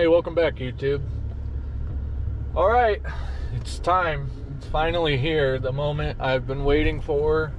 Hey, welcome back, YouTube. All right, it's time. It's finally here. The moment I've been waiting for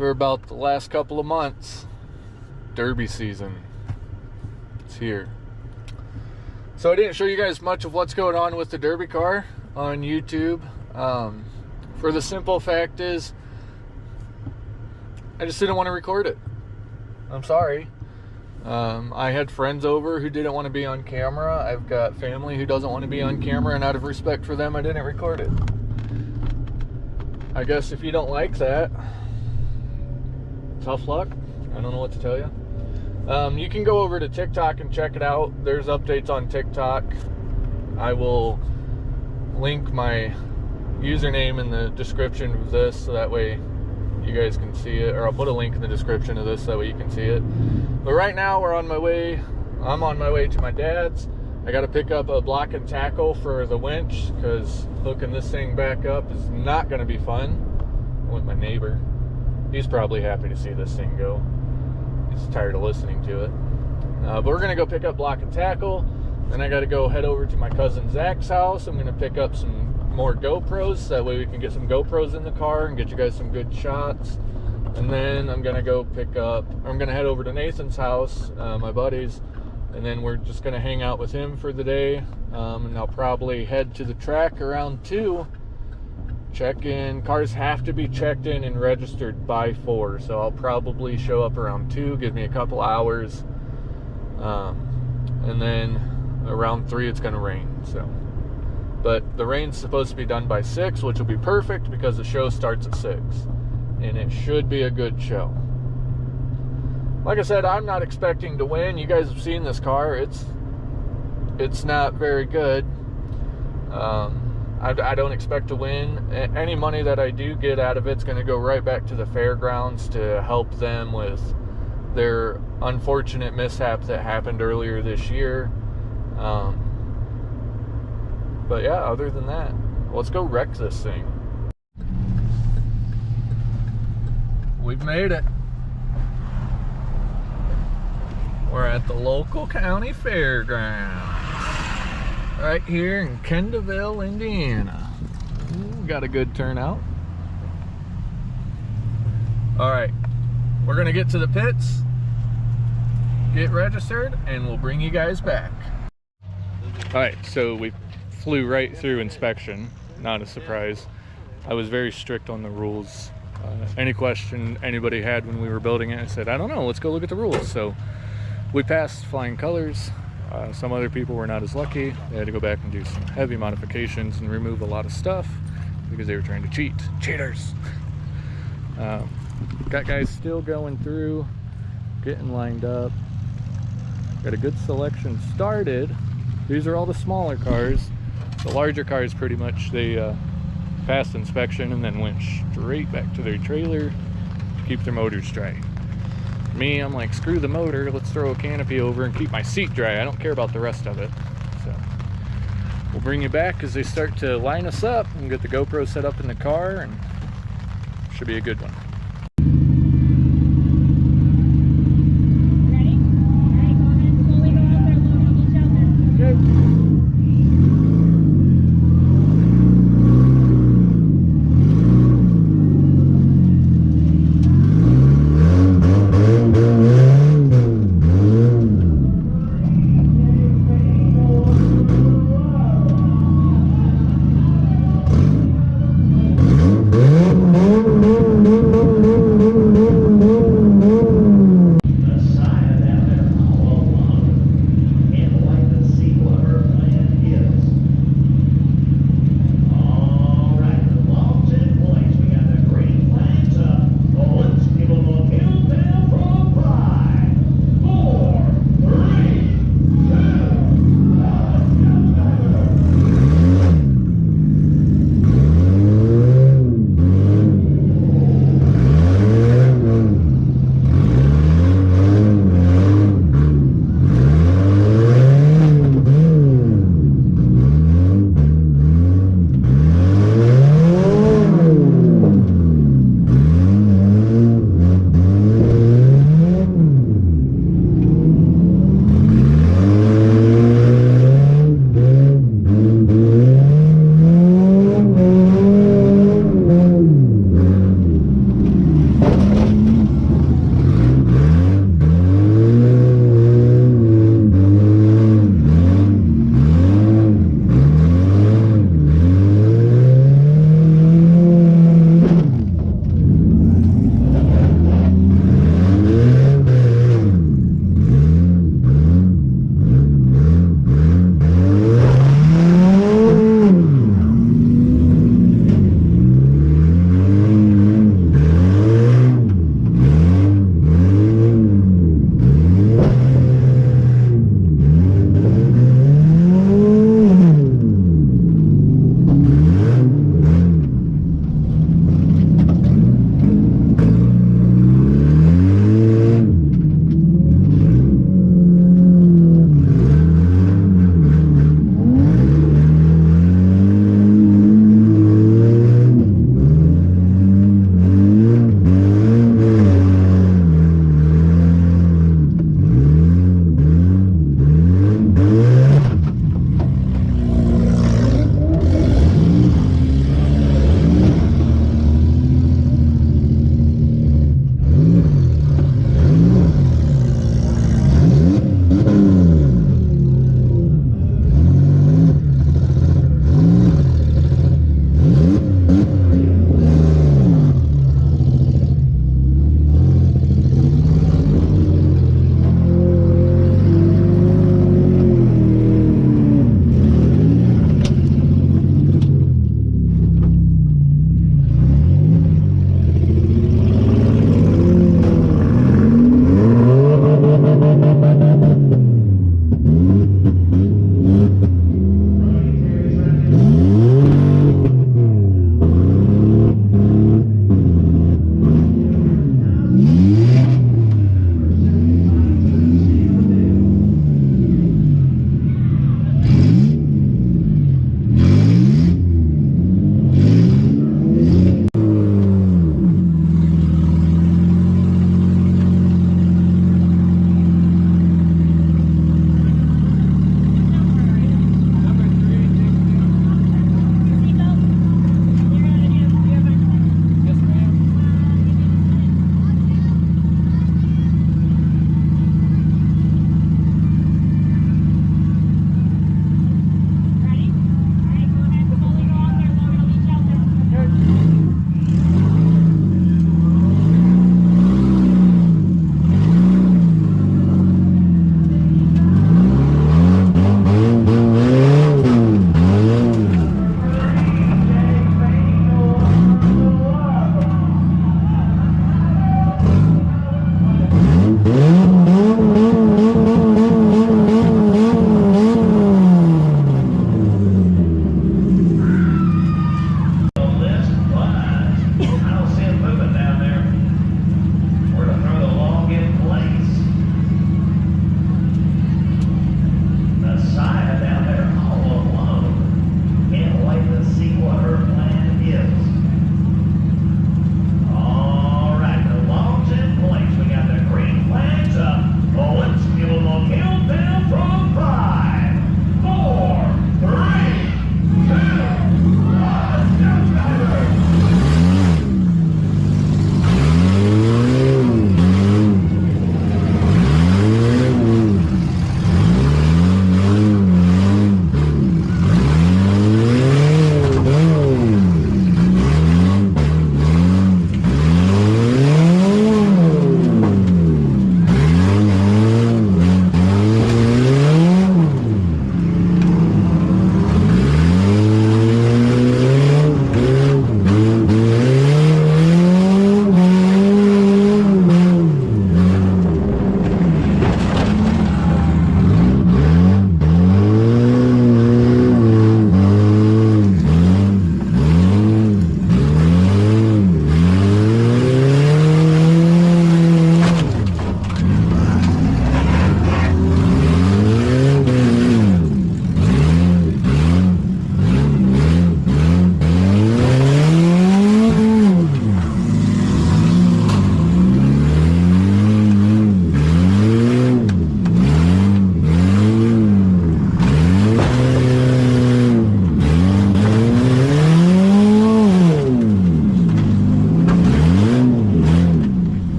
about the last couple of months. Derby season. It's here. So I didn't show you guys much of what's going on with the Derby car on YouTube. For the simple fact is, I just didn't want to record it. I'm sorry. I had friends over who didn't want to be on camera. I've got family who doesn't want to be on camera, and out of respect for them, I didn't record it. I guess if you don't like that, tough luck. I don't know what to tell you. You can go over to TikTok and check it out. There's updates on TikTok. I will link my username in the description of this, so that way you guys can see it, or I'll put a link in the description of this so that way you can see it. But right now I'm on my way to my dad's. I got to pick up a block and tackle for the winch, because hooking this thing back up is not going to be fun. I'm with my neighbor. He's probably happy to see this thing go. He's tired of listening to it. But we're going to go pick up block and tackle. Then I got to go head over to my cousin Zach's house. I'm going to pick up some more GoPros. That way we can get some GoPros in the car and get you guys some good shots. And then I'm going to head over to Nathan's house, my buddy's. And then we're just going to hang out with him for the day. And I'll probably head to the track around 2. Check in. Cars have to be checked in and registered by 4. So I'll probably show up around 2. Give me a couple hours. And then around 3 it's going to rain. But the rain's supposed to be done by 6, which will be perfect because the show starts at 6. And it should be a good show. Like I said, I'm not expecting to win. You guys have seen this car. It's not very good. I don't expect to win. Any money that I do get out of it's going to go right back to the fairgrounds to help them with their unfortunate mishap that happened earlier this year. But yeah, other than that, let's go wreck this thing. We've made it. We're at the local county fairgrounds. Right here in Kendallville, Indiana. Ooh, got a good turnout. Alright, we're gonna get to the pits, get registered, and we'll bring you guys back. Alright, so we flew right through inspection. Not a surprise. I was very strict on the rules. Any question anybody had when we were building it, I said, I don't know, let's go look at the rules. So we passed flying colors. Some other people were not as lucky. They had to go back and do some heavy modifications and remove a lot of stuff because they were trying to cheat. Cheaters! Got guys still going through, getting lined up. Got a good selection started. These are all the smaller cars. The larger cars pretty much, they passed inspection and then went straight back to their trailer to keep their motors dry. Me, I'm like, screw the motor, let's throw a canopy over and keep my seat dry. I don't care about the rest of it. So we'll bring you back as they start to line us up and get the GoPro set up in the car, and should be a good one. Ready? All right, go ahead and slowly go out there, loading each other. Okay.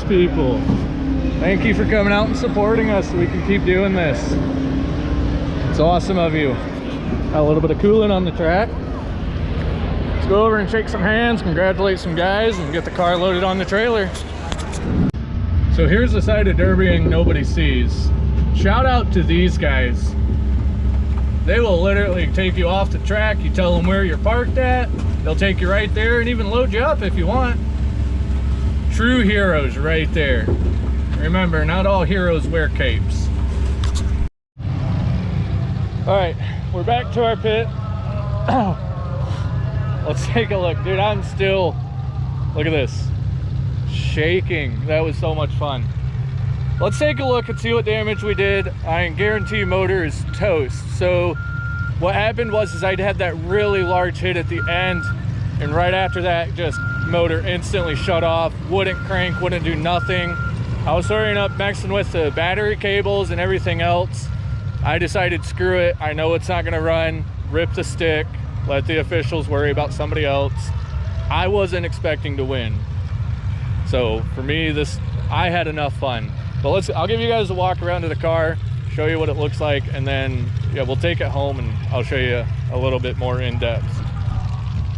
people. Thank you for coming out and supporting us so we can keep doing this. It's awesome of you. Got a little bit of coolant on the track. Let's go over and shake some hands, congratulate some guys, and get the car loaded on the trailer. So here's the side of derbying nobody sees. Shout out to these guys. They will literally take you off the track. You tell them where you're parked at. They'll take you right there and even load you up if you want. True heroes right there. Remember, not all heroes wear capes. All right, we're back to our pit. Let's take a look. Dude, I'm still, look at this, shaking. That was so much fun. Let's take a look and see what damage we did. I can guarantee motor is toast. So what happened was I had that really large hit at the end, and right after that, just motor instantly shut off, wouldn't crank, wouldn't do nothing. I was hurrying up messing with the battery cables and everything else. I decided, screw it, I know it's not gonna run, rip the stick, let the officials worry about somebody else. I wasn't expecting to win. So for me, I had enough fun. But I'll give you guys a walk around to the car, show you what it looks like, and then yeah, we'll take it home and I'll show you a little bit more in depth.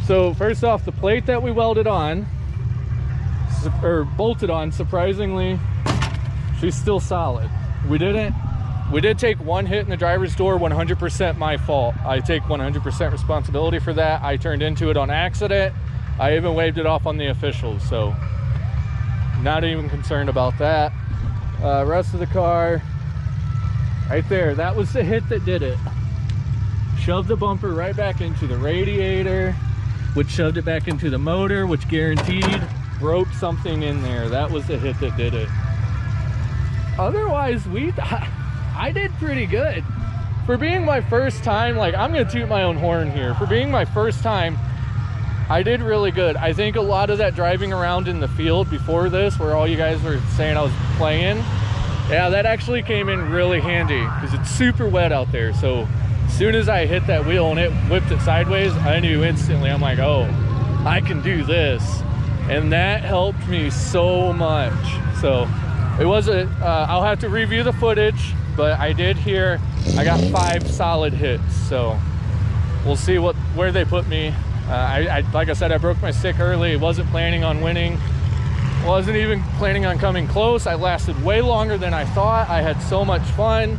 So first off, the plate that we welded on, or bolted on, surprisingly, she's still solid. We did take one hit in the driver's door, 100% my fault. I take 100% responsibility for that. I turned into it on accident. I even waved it off on the officials, so not even concerned about that. Rest of the car, right there, that was the hit that did it. Shoved the bumper right back into the radiator, which shoved it back into the motor, which guaranteed broke something in there. That was the hit that did it. Otherwise, I did pretty good. For being my first time, like, I'm gonna toot my own horn here. For being my first time, I did really good. I think a lot of that driving around in the field before this, where all you guys were saying I was playing, yeah, that actually came in really handy because it's super wet out there. So as soon as I hit that wheel and it whipped it sideways, I knew instantly, I'm like, oh, I can do this. And that helped me so much. So it was I'll have to review the footage, but I did hear I got 5 solid hits. So we'll see where they put me. Like I said, I broke my stick early. Wasn't planning on winning. Wasn't even planning on coming close. I lasted way longer than I thought. I had so much fun.